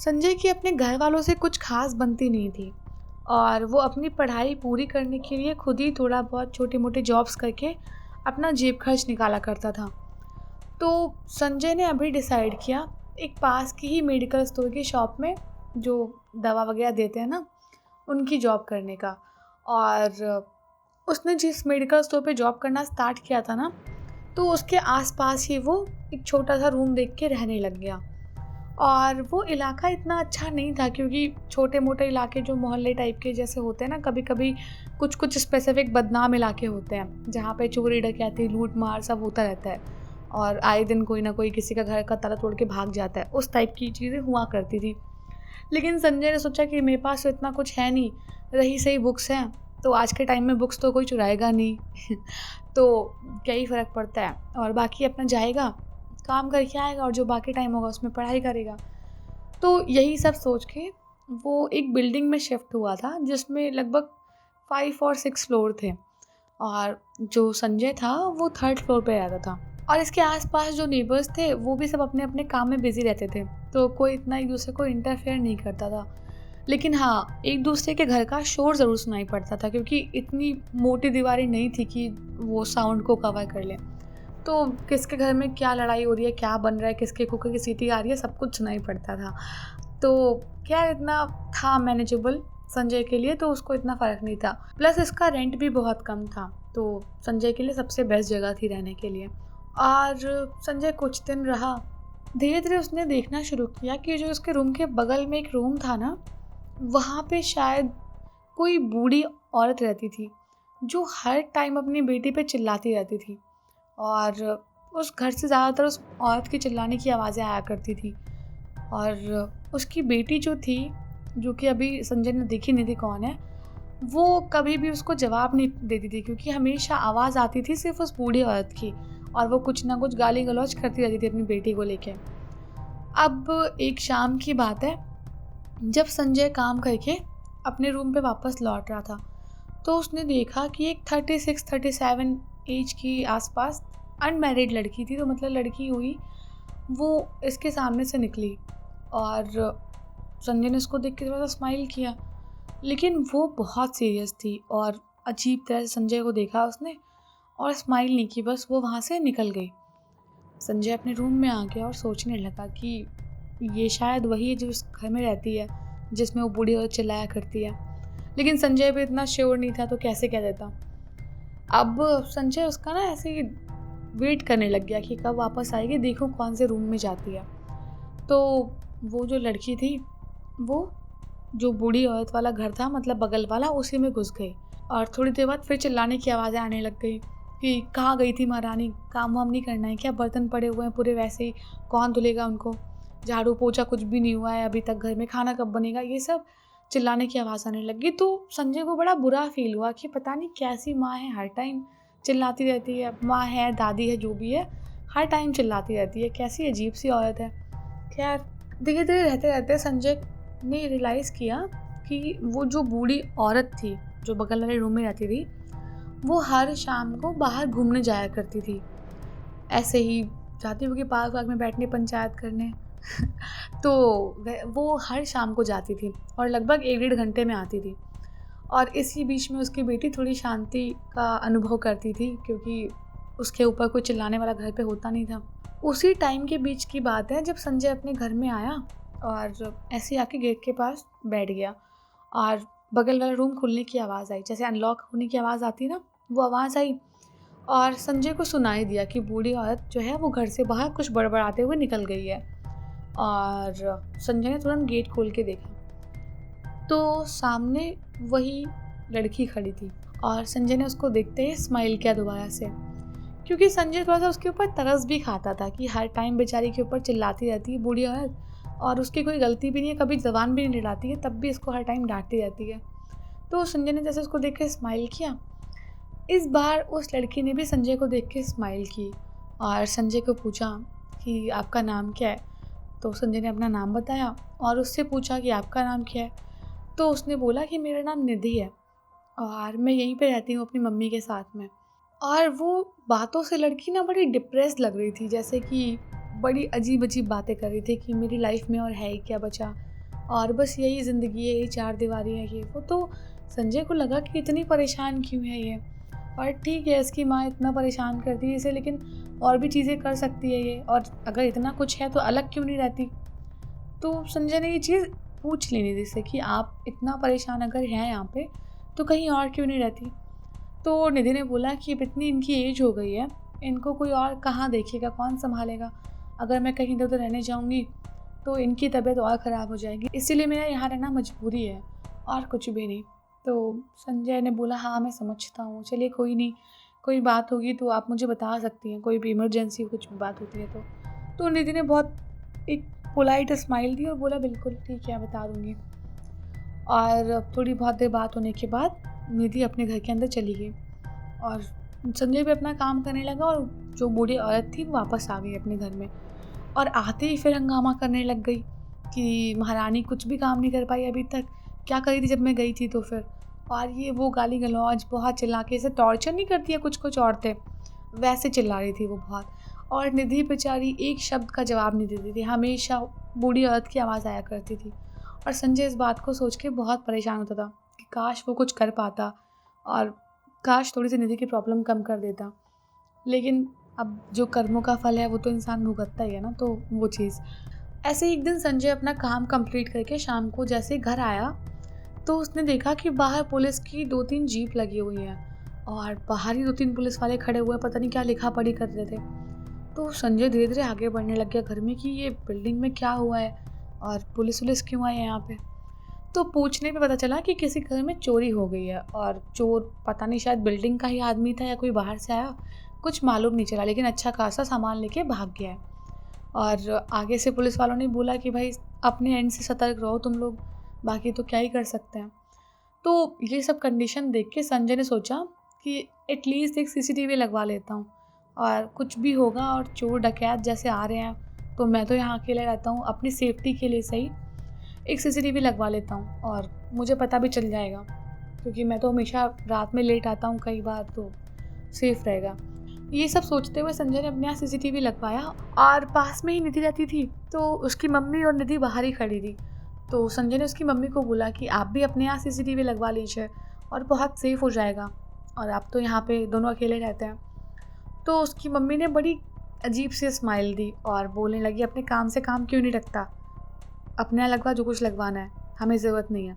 संजय की अपने घर वालों से कुछ खास बनती नहीं थी और वो अपनी पढ़ाई पूरी करने के लिए खुद ही थोड़ा बहुत छोटे मोटे जॉब्स करके अपना जेब खर्च निकाला करता था। तो संजय ने अभी डिसाइड किया एक पास की ही मेडिकल स्टोर की शॉप में जो दवा वगैरह देते हैं ना, उनकी जॉब करने का। और उसने जिस मेडिकल स्टोर पे जॉब करना स्टार्ट किया था ना, तो उसके आसपास ही वो एक छोटा सा रूम देख के रहने लग गया। और वो इलाका इतना अच्छा नहीं था क्योंकि छोटे मोटे इलाके जो मोहल्ले टाइप के जैसे होते हैं ना, कभी कभी कुछ कुछ स्पेसिफिक बदनाम इलाके होते हैं जहाँ पे चोरी डकैती लूट मार सब होता रहता है और आए दिन कोई ना कोई किसी का घर का ताला तोड़ के भाग जाता है। उस टाइप की चीज़ें हुआ करती थी। लेकिन संजय ने सोचा कि मेरे पास तो इतना कुछ है नहीं, रही सही बुक्स हैं तो आज के टाइम में बुक्स तो कोई चुराएगा नहीं तो क्या ही फ़र्क पड़ता है, और बाकी अपना जाएगा काम करके आएगा और जो बाकी टाइम होगा उसमें पढ़ाई करेगा। तो यही सब सोच के वो एक बिल्डिंग में शिफ्ट हुआ था जिसमें लगभग 5 और 6 फ्लोर थे और जो संजय था वो 3rd फ्लोर पे रहता था। और इसके आसपास जो नेबर्स थे वो भी सब अपने अपने काम में बिजी रहते थे, तो कोई इतना एक दूसरे को इंटरफेयर नहीं करता था। लेकिन हाँ, एक दूसरे के घर का शोर ज़रूर सुनाई पड़ता था क्योंकि इतनी मोटी दीवारें नहीं थी कि वो साउंड को कवर कर ले। तो किसके घर में क्या लड़ाई हो रही है, क्या बन रहा है, किसके कुकर की सीटी आ रही है, सब कुछ सुनाई पड़ता था। तो क्या इतना था मैनेजेबल संजय के लिए, तो उसको इतना फ़र्क नहीं था। प्लस इसका रेंट भी बहुत कम था, तो संजय के लिए सबसे बेस्ट जगह थी रहने के लिए। और संजय कुछ दिन रहा। धीरे धीरे उसने देखना शुरू किया कि जो उसके रूम के बगल में एक रूम था ना, वहाँ पे शायद कोई बूढ़ी औरत रहती थी जो हर टाइम अपनी बेटी पे चिल्लाती रहती थी। और उस घर से ज़्यादातर उस औरत के चिल्लाने की आवाज़ें आया करती थी। और उसकी बेटी जो थी, जो कि अभी संजय ने देखी नहीं थी कौन है, वो कभी भी उसको जवाब नहीं देती थी क्योंकि हमेशा आवाज़ आती थी सिर्फ उस बूढ़ी औरत की और वो कुछ ना कुछ गाली गलौज करती रहती थी अपनी बेटी को लेके। अब एक शाम की बात है, जब संजय काम करके अपने रूम पे वापस लौट रहा था तो उसने देखा कि एक 36-37 एज की आसपास अनमैरिड लड़की थी, तो मतलब लड़की हुई, वो इसके सामने से निकली। और संजय ने उसको देख के थोड़ा सा स्माइल किया, लेकिन वो बहुत सीरियस थी और अजीब तरह से संजय को देखा उसने और स्माइल नहीं की, बस वो वहाँ से निकल गई। संजय अपने रूम में आ गया और सोचने लगा कि ये शायद वही है जो इस घर में रहती है जिसमें वो बूढ़ी औरत चिल्लाया करती है। लेकिन संजय भी इतना श्योर नहीं था तो कैसे कह देता। अब संजय उसका ना ऐसे ही वेट करने लग गया कि कब वापस आएगी, देखूं कौन से रूम में जाती है। तो वो जो लड़की थी वो जो बूढ़ी औरत वाला घर था, मतलब बगल वाला, उसी में घुस गई। और थोड़ी देर बाद फिर चिल्लाने की आवाज़ें आने लग गई कि कहाँ गई थी महारानी, काम वाम नहीं करना है क्या, बर्तन पड़े हुए हैं पूरे वैसे ही, कौन धुलेगा उनको, झाड़ू पोछा कुछ भी नहीं हुआ है अभी तक, घर में खाना कब बनेगा, ये सब चिल्लाने की आवाज़ आने लगी। तो संजय को बड़ा बुरा फील हुआ कि पता नहीं कैसी माँ है, हर टाइम चिल्लाती रहती है। माँ है, दादी है, जो भी है, हर टाइम चिल्लाती रहती है, कैसी अजीब सी औरत है। खैर, धीरे धीरे रहते रहते संजय ने रियलाइज़ किया कि वो जो बूढ़ी औरत थी जो बगल वाले रूम में रहती थी, वो हर शाम को बाहर घूमने जाया करती थी, ऐसे ही जाती होगी पार्क वार्क में बैठने, पंचायत करने तो वो हर शाम को जाती थी और लगभग 1-1.5 घंटे में आती थी। और इसी बीच में उसकी बेटी थोड़ी शांति का अनुभव करती थी क्योंकि उसके ऊपर कोई चिल्लाने वाला घर पे होता नहीं था। उसी टाइम के बीच की बात है जब संजय अपने घर में आया और ऐसे आके गेट के पास बैठ गया और बगल वाला रूम खुलने की आवाज़ आई, जैसे अनलॉक होने की आवाज़ आती है ना, वो आवाज़ आई। और संजय को सुनाई दिया कि बूढ़ी औरत जो है वो घर से बाहर कुछ बड़बड़ाते हुए निकल गई है। और संजय ने तुरंत गेट खोल के देखा तो सामने वही लड़की खड़ी थी और संजय ने उसको देखते ही स्माइल किया दोबारा से, क्योंकि संजय थोड़ा सा उसके ऊपर तरस भी खाता था कि हर टाइम बेचारी के ऊपर चिल्लाती रहती है बूढ़ी औरत और उसकी कोई गलती भी नहीं है, कभी ज़बान भी नहीं लड़ाती है, तब भी इसको हर टाइम डांटती रहती है। तो संजय ने जैसे उसको देख के स्माइल किया, इस बार उस लड़की ने भी संजय को देख के स्माइल की और संजय को पूछा कि आपका नाम क्या है। तो संजय ने अपना नाम बताया और उससे पूछा कि आपका नाम क्या है। तो उसने बोला कि मेरा नाम निधि है और मैं यहीं पे रहती हूँ अपनी मम्मी के साथ में। और वो बातों से लड़की ना बड़ी डिप्रेस लग रही थी, जैसे कि बड़ी अजीब-अजीब बातें कर रही थी कि मेरी लाइफ में और है ही क्या बचा, और बस यही ज़िंदगी है, यही चार दीवारी है, ये वो। तो संजय को लगा कि इतनी परेशान क्यों है ये, और ठीक है इसकी माँ इतना परेशान करती है इसे, लेकिन और भी चीज़ें कर सकती है ये, और अगर इतना कुछ है तो अलग क्यों नहीं रहती। तो संजय ने ये चीज़ पूछ ली निधि से कि आप इतना परेशान अगर हैं यहाँ पे तो कहीं और क्यों नहीं रहती। तो निधि ने बोला कि अब इतनी इनकी एज हो गई है, इनको कोई और कहाँ देखेगा, कौन संभालेगा। अगर मैं कहीं इधर उधर रहने जाऊँगी तो इनकी तबीयत और ख़राब हो जाएगी, इसीलिए मेरा यहाँ रहना मजबूरी है, और कुछ भी नहीं। तो संजय ने बोला हाँ मैं समझता हूँ, चलिए कोई नहीं, कोई बात होगी तो आप मुझे बता सकती हैं, कोई भी इमरजेंसी कुछ भी बात होती है तो। निधि ने बहुत एक पोलाइट स्माइल दी और बोला बिल्कुल ठीक है बता दूँगी। और थोड़ी बहुत देर बात होने के बाद निधि अपने घर के अंदर चली गई, और संजय भी अपना काम करने लगा, और जो बूढ़ी औरत थी वो वापस आ गई अपने घर में। और आते ही फिर हंगामा करने लग गई कि महारानी कुछ भी काम नहीं कर पाई अभी तक, क्या करी थी जब मैं गई थी तो फिर, और ये वो गाली गलौज बहुत चिल्ला के, ऐसे टॉर्चर नहीं करती है कुछ कुछ औरतें, वैसे चिल्ला रही थी वो बहुत। और निधि बेचारी एक शब्द का जवाब नहीं देती थी, हमेशा बूढ़ी औरत की आवाज़ आया करती थी। और संजय इस बात को सोच के बहुत परेशान होता था कि काश वो कुछ कर पाता, और काश थोड़ी सी निधि की प्रॉब्लम कम कर देता। लेकिन अब जो कर्मों का फल है वो तो इंसान भुगतता ही है ना, तो वो चीज़। ऐसे ही एक दिन संजय अपना काम कंप्लीट करके शाम को जैसे घर आया तो उसने देखा कि बाहर पुलिस की 2-3 जीप लगी हुई हैं, और बाहर ही 2-3 पुलिस वाले खड़े हुए, पता नहीं क्या लिखा पढ़ी कर रहे थे। तो संजय धीरे धीरे आगे बढ़ने लग गया घर में कि ये बिल्डिंग में क्या हुआ है, और पुलिस क्यों आई है यहाँ पे। तो पूछने पे पता चला कि किसी घर में चोरी हो गई है, और चोर पता नहीं शायद बिल्डिंग का ही आदमी था या कोई बाहर से आया, कुछ मालूम नहीं चला, लेकिन अच्छा खासा सामान लेके भाग गया है। और आगे से पुलिस वालों ने बोला कि भाई अपने एंड से सतर्क रहो तुम लोग, बाकी तो क्या ही कर सकते हैं। तो ये सब कंडीशन देख के संजय ने सोचा कि एटलीस्ट एक सीसीटीवी लगवा लेता हूँ, और कुछ भी होगा और चोर डकैत जैसे आ रहे हैं तो मैं तो यहाँ अकेले रहता हूँ, अपनी सेफ्टी के लिए सही एक सीसीटीवी लगवा लेता हूँ, और मुझे पता भी चल जाएगा क्योंकि मैं तो हमेशा रात में लेट आता हूँ कई बार, तो सेफ रहेगा। ये सब सोचते हुए संजय ने अपने यहाँ सीसीटीवी लगवाया, और पास में ही निधि रहती थी तो उसकी मम्मी और निधि बाहर ही खड़ी थी। तो संजय ने उसकी मम्मी को बोला कि आप भी अपने यहाँ सीसीटीवी लगवा लीजिए और बहुत सेफ हो जाएगा, और आप तो यहाँ पे दोनों अकेले रहते हैं। तो उसकी मम्मी ने बड़ी अजीब सी स्माइल दी और बोलने लगी अपने काम से काम क्यों नहीं रखता, अपने यहाँ लगवा जो कुछ लगवाना है, हमें ज़रूरत नहीं है।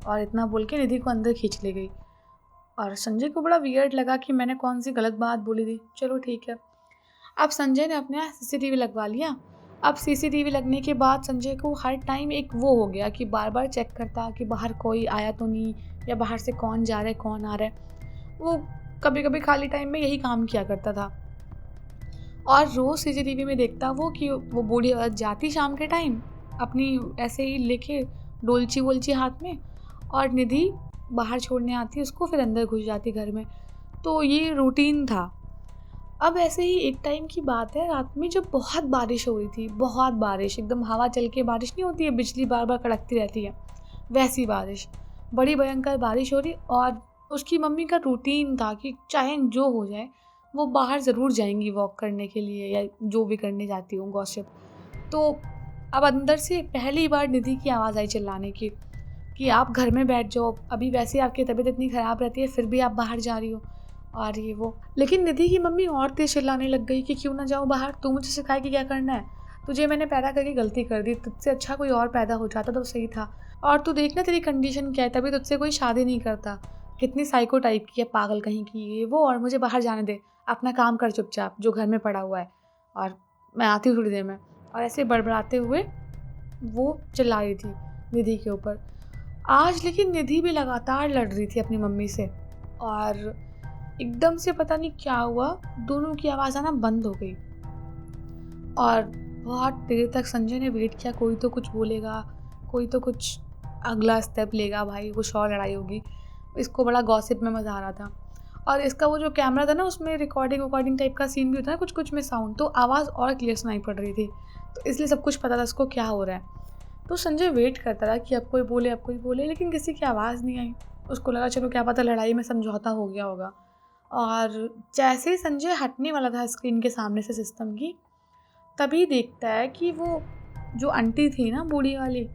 और इतना बोल के निधि को अंदर खींच ले गई, और संजय को बड़ा वियर्ड लगा कि मैंने कौन सी गलत बात बोली थी। चलो ठीक है, अब संजय ने अपने यहाँ सीसीटीवी लगवा लिया। अब सीसीटीवी लगने के बाद संजय को हर टाइम एक वो हो गया कि बार बार चेक करता कि बाहर कोई आया तो नहीं, या बाहर से कौन जा रहा है कौन आ रहा है। वो कभी कभी खाली टाइम में यही काम किया करता था, और रोज़ सीसीटीवी में देखता वो कि वो बूढ़ी औरत जाती शाम के टाइम अपनी ऐसे ही लेके डोलची वोलची हाथ में, और निधि बाहर छोड़ने आती उसको, फिर अंदर घुस जाती घर में। तो ये रूटीन था। अब ऐसे ही एक टाइम की बात है, रात में जब बहुत बारिश हो रही थी, बहुत बारिश, एकदम हवा चल के बारिश नहीं होती है, बिजली बार बार कड़कती रहती है, वैसी बारिश, बड़ी भयंकर बारिश हो रही। और उसकी मम्मी का रूटीन था कि चाहे जो हो जाए वो बाहर ज़रूर जाएंगी वॉक करने के लिए, या जो भी करने जाती हूँ गॉसिप। तो अब अंदर से पहली बार निधि की आवाज़ आई चिल्लाने की कि आप घर में बैठ जाओ, अभी वैसे आपकी तबीयत इतनी ख़राब रहती है फिर भी आप बाहर जा रही हो, और ये वो। लेकिन निधि की मम्मी और तेज चिल्लाने लग गई कि क्यों ना जाऊँ बाहर, तू मुझे सिखाए कि क्या करना है, तुझे मैंने पैदा करके गलती कर दी, तुझसे अच्छा कोई और पैदा हो जाता तो सही था, और तू देखना तेरी कंडीशन क्या है, तभी तुझसे कोई शादी नहीं करता, कितनी साइको टाइप की है, पागल कहीं की, ये वो, और मुझे बाहर जाने दे, अपना काम कर चुपचाप जो घर में पड़ा हुआ है, और मैं आती हूँ थोड़ी देर में। और ऐसे बड़बड़ाते हुए वो चिल्ला रही थी निधि के ऊपर। आज लेकिन निधि भी लगातार लड़ रही थी अपनी मम्मी से, और एकदम से पता नहीं क्या हुआ, दोनों की आवाज़ आना बंद हो गई। और बहुत देर तक संजय ने वेट किया, कोई तो कुछ बोलेगा, कोई तो कुछ अगला स्टेप लेगा, भाई कुछ और लड़ाई होगी। इसको बड़ा गॉसिप में मज़ा आ रहा था, और इसका वो जो कैमरा था ना उसमें रिकॉर्डिंग टाइप का सीन भी होता है कुछ कुछ में साउंड, तो आवाज़ और क्लियर सुनाई पड़ रही थी, तो इसलिए सब कुछ पता था इसको क्या हो रहा है। तो संजय वेट करता रहा कि अब कोई बोले, लेकिन किसी की आवाज़ नहीं आई। उसको लगा चलो क्या पता लड़ाई में समझौता हो गया होगा। और जैसे ही संजय हटने वाला था स्क्रीन के सामने से सिस्टम की, तभी देखता है कि वो जो आंटी थी ना बूढ़ी वाली,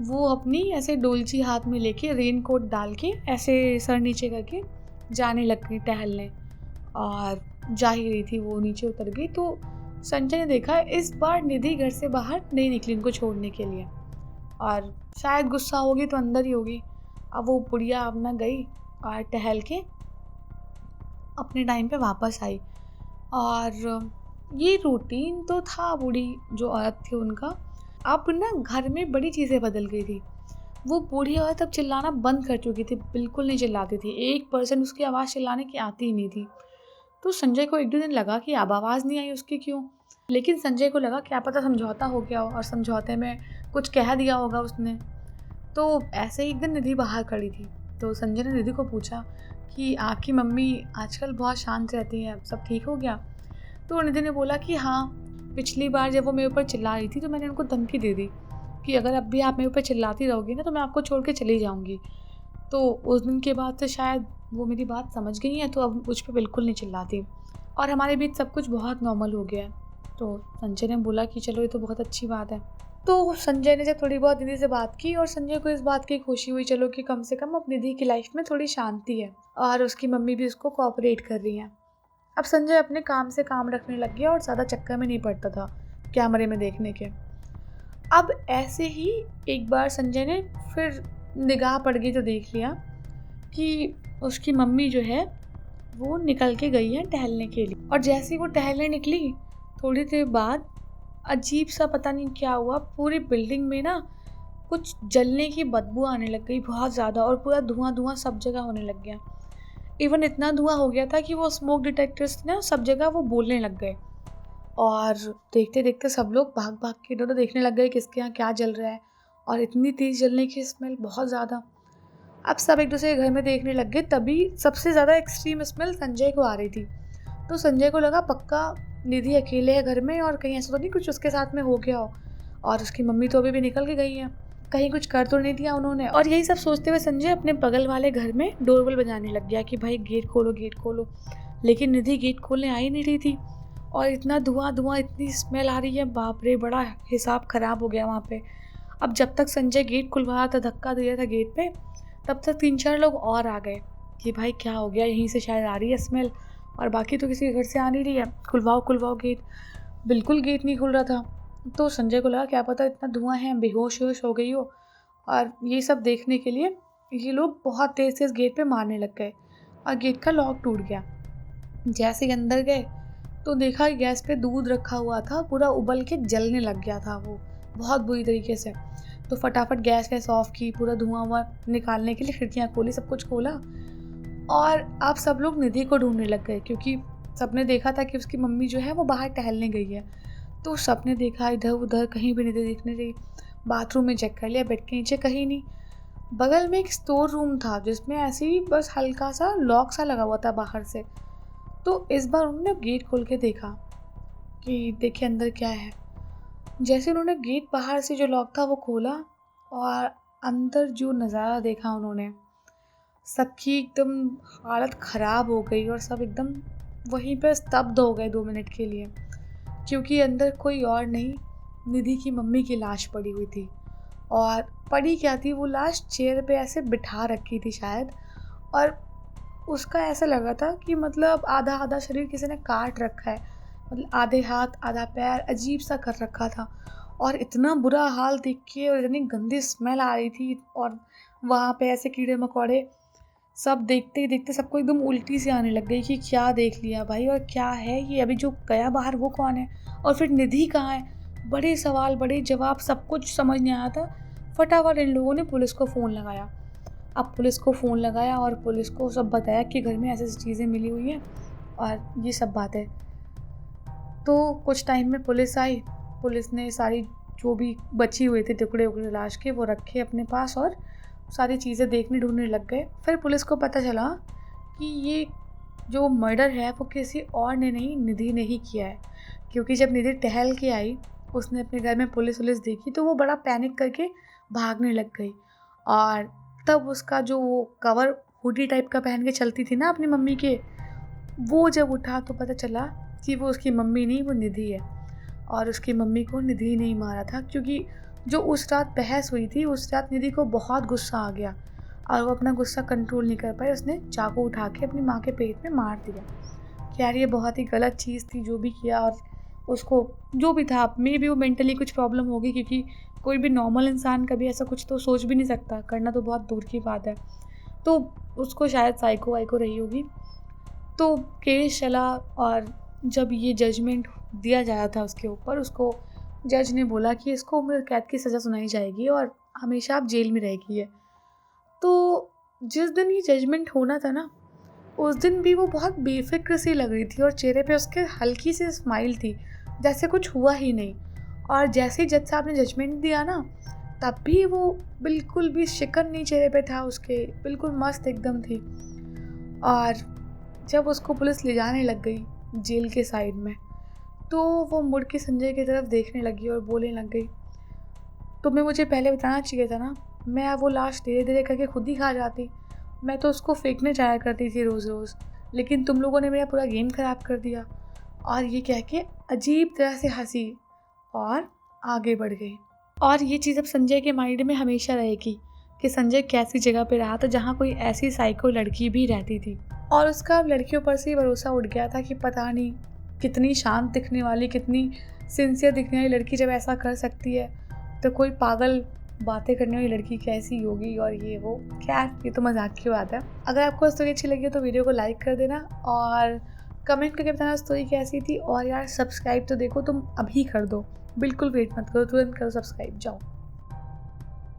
वो अपनी ऐसे डोलची हाथ में लेके रेन कोट डाल के ऐसे सर नीचे करके जाने लग गई टहलने, और जा ही रही थी वो नीचे उतर गई। तो संजय ने देखा इस बार निधि घर से बाहर नहीं निकली उनको छोड़ने के लिए, और शायद गुस्सा होगी तो अंदर ही होगी। अब वो बुढ़िया अपना गई और टहल के अपने टाइम पे वापस आई। और ये रूटीन तो था बूढ़ी जो औरत थी उनका। अब ना घर में बड़ी चीज़ें बदल गई थी। वो बूढ़ी औरत अब चिल्लाना बंद कर चुकी थी, बिल्कुल नहीं चिल्लाती थी, 1% उसकी आवाज़ चिल्लाने की आती ही नहीं थी। तो संजय को एक दो दिन लगा कि अब आवाज़ नहीं आई उसकी क्यों, लेकिन संजय को लगा क्या पता समझौता हो गया हो और समझौते में कुछ कह दिया होगा उसने। तो ऐसे ही एक दिन निधि बाहर खड़ी थी, तो संजय ने निधि को पूछा कि आपकी मम्मी आजकल बहुत शांत रहती है, सब ठीक हो गया? तो निधि ने बोला कि हाँ, पिछली बार जब वो मेरे ऊपर चिल्ला रही थी तो मैंने उनको धमकी दे दी कि अगर अब भी आप मेरे ऊपर चिल्लाती रहोगी ना तो मैं आपको छोड़ के चली जाऊँगी। तो उस दिन के बाद से शायद वो मेरी बात समझ गई हैं, तो अब मुझ पे बिल्कुल नहीं चिल्लाती और हमारे बीच सब कुछ बहुत नॉर्मल हो गया है। तो संजय ने बोला कि चलो ये तो बहुत अच्छी बात है। तो संजय ने जब थोड़ी बहुत निधि से बात की और संजय को इस बात की खुशी हुई, चलो कि कम से कम अब निधि की लाइफ में थोड़ी शांति है और उसकी मम्मी भी उसको कोऑपरेट कर रही हैं। अब संजय अपने काम से काम रखने लग गया और ज़्यादा चक्कर में नहीं पड़ता था कैमरे में देखने के। अब ऐसे ही एक बार संजय ने फिर निगाह पड़ गई तो देख लिया कि उसकी मम्मी जो है वो निकल के गई है टहलने के लिए, और जैसे ही वो टहलने निकली थोड़ी देर बाद अजीब सा पता नहीं क्या हुआ, पूरी बिल्डिंग में ना कुछ जलने की बदबू आने लग गई बहुत ज़्यादा, और पूरा धुआं धुआं सब जगह होने लग गया। इवन इतना धुआं हो गया था कि वो स्मोक डिटेक्टर्स ना सब जगह वो बोलने लग गए, और देखते देखते सब लोग भाग भाग के इधर देखने लग गए किसके यहाँ क्या जल रहा है, और इतनी तेज़ जलने की स्मेल बहुत ज़्यादा। अब सब एक दूसरे के घर में देखने लग गए, तभी सबसे ज़्यादा एक्सट्रीम स्मेल संजय को आ रही थी। तो संजय को लगा पक्का निधि अकेले है घर में और कहीं ऐसा तो नहीं कुछ उसके साथ में हो गया हो, और उसकी मम्मी तो अभी भी निकल के गई है, कहीं कुछ कर तो नहीं दिया उन्होंने। और यही सब सोचते हुए संजय अपने बगल वाले घर में डोरबेल बजाने लग गया कि भाई गेट खोलो गेट खोलो, लेकिन निधि गेट खोलने आ ही नहीं रही थी, और इतना धुआं धुआं इतनी स्मेल आ रही है, बाप रे, बड़ा हिसाब ख़राब हो गया वहाँ पे। अब जब तक संजय गेट खुलवाया था, धक्का दिया था गेट पे, तब तक 3-4 लोग और आ गए कि भाई क्या हो गया, यहीं से शायद आ रही है स्मेल, और बाकी तो किसी के घर से आ नहीं रही है, खुलवाओ खुलवाओ गेट। बिल्कुल गेट नहीं खुल रहा था। तो संजय को लगा क्या पता इतना धुआं है बेहोश वेहोश हो गई हो, और ये सब देखने के लिए ये लोग बहुत तेज़ तेज़ गेट पे मारने लग गए और गेट का लॉक टूट गया। जैसे ही अंदर गए तो देखा कि गैस पे दूध रखा हुआ था, पूरा उबल के जलने लग गया था वो बहुत बुरी तरीके से। तो फटाफट गैस वैस ऑफ की, पूरा धुआं हुआ निकालने के लिए खिड़कियाँ खोली, सब कुछ खोला, और अब सब लोग निधि को ढूंढने लग गए क्योंकि सबने देखा था कि उसकी मम्मी जो है वो बाहर टहलने गई है। तो सबने देखा इधर उधर, कहीं भी निधि दिख नहीं रही। बाथरूम में चेक कर लिया, बेड के नीचे कहीं नहीं। बगल में एक स्टोर रूम था जिसमें ऐसे ही बस हल्का सा लॉक सा लगा हुआ था बाहर से। तो इस बार उन्होंने गेट खोल के देखा कि देखिए अंदर क्या है। जैसे उन्होंने गेट बाहर से जो लॉक था वो खोला, और अंदर जो नज़ारा देखा उन्होंने, सबकी एकदम हालत ख़राब हो गई और सब एकदम वहीं पर स्तब्ध हो गए 2 मिनट के लिए, क्योंकि अंदर कोई और नहीं, निधि की मम्मी की लाश पड़ी हुई थी। और पड़ी क्या थी, वो लाश चेयर पे ऐसे बिठा रखी थी शायद, और उसका ऐसा लगा था कि मतलब आधा आधा शरीर किसी ने काट रखा है, मतलब आधे हाथ आधा पैर अजीब सा कर रखा था, और इतना बुरा हाल देख के और इतनी गंदी स्मेल आ रही थी, और वहाँ पे ऐसे कीड़े मकोड़े, सब देखते ही देखते सबको एकदम उल्टी सी आने लग गई कि क्या देख लिया भाई, और क्या है ये, अभी जो गया बाहर वो कौन है, और फिर निधि कहाँ है। बड़े सवाल बड़े जवाब, सब कुछ समझ नहीं आया था। फटाफट इन लोगों ने पुलिस को फ़ोन लगाया। अब पुलिस को फ़ोन लगाया और पुलिस को सब बताया कि घर में ऐसी ऐसी चीज़ें मिली हुई हैं और ये सब बात है। तो कुछ टाइम में पुलिस आई। पुलिस ने सारी जो भी बची हुई थी टुकड़े उकड़े लाश के वो रखे अपने पास, और सारी चीज़ें देखने ढूंढने लग गए। फिर पुलिस को पता चला कि ये जो मर्डर है वो किसी और ने नहीं, निधि ने ही किया है, क्योंकि जब निधि टहल के आई उसने अपने घर में पुलिस वुलिस देखी तो वो बड़ा पैनिक करके भागने लग गई, और तब उसका जो वो कवर हुडी टाइप का पहन के चलती थी ना अपनी मम्मी के, वो जब उठा तो पता चला कि वो उसकी मम्मी नहीं, वो निधि है। और उसकी मम्मी को निधि ने ही मारा था, क्योंकि जो उस रात बहस हुई थी उस रात निधि को बहुत गुस्सा आ गया और वो अपना गुस्सा कंट्रोल नहीं कर पाई। उसने चाकू उठा के अपनी माँ के पेट में मार दिया। कि यार ये बहुत ही गलत चीज़ थी जो भी किया, और उसको जो भी था मे भी वो मेंटली कुछ प्रॉब्लम होगी, क्योंकि कोई भी नॉर्मल इंसान कभी ऐसा कुछ तो सोच भी नहीं सकता, करना तो बहुत दूर की बात है। तो उसको शायद साइको वाइको रही होगी। तो केस चला और जब ये जजमेंट दिया जा रहा था उसके ऊपर, उसको जज ने बोला कि इसको उम्र कैद की सज़ा सुनाई जाएगी और हमेशा आप जेल में रहेगी है। तो जिस दिन ये जजमेंट होना था ना, उस दिन भी वो बहुत बेफ़िक्र सी लग रही थी और चेहरे पे उसके हल्की सी स्माइल थी, जैसे कुछ हुआ ही नहीं। और जैसे ही जज साहब ने जजमेंट दिया ना, तब भी वो बिल्कुल भी शिकन नहीं चेहरे पे था उसके, बिल्कुल मस्त एकदम थी। और जब उसको पुलिस ले जाने लग गई जेल के साइड में, तो वो मुड़ के संजय की तरफ देखने लगी और बोलने लग गई, तुम्हें मुझे पहले बताना चाहिए था ना, मैं वो लाश धीरे धीरे करके खुद ही खा जाती। मैं तो उसको फेंकने जाया करती थी रोज़ रोज़, लेकिन तुम लोगों ने मेरा पूरा गेम ख़राब कर दिया। और ये कह के अजीब तरह से हंसी और आगे बढ़ गई। और ये चीज़ अब संजय के माइंड में हमेशा रहेगी कि संजय कैसी जगह पे रहा था जहाँ कोई ऐसी साइको लड़की भी रहती थी। और उसका अब लड़कियों पर से ही भरोसा उठ गया था कि पता नहीं कितनी शांत दिखने वाली, कितनी सिंसियर दिखने वाली लड़की जब ऐसा कर सकती है, तो कोई पागल बातें करने वाली लड़की कैसी होगी। और ये वो, खैर ये तो मजाक की बात है। अगर आपको स्टोरी अच्छी लगी तो वीडियो को लाइक कर देना और कमेंट करके बताना स्टोरी कैसी थी। और यार सब्सक्राइब तो देखो तुम अभी कर दो, बिल्कुल वेट मत करो, तुरंत करो सब्सक्राइब, जाओ।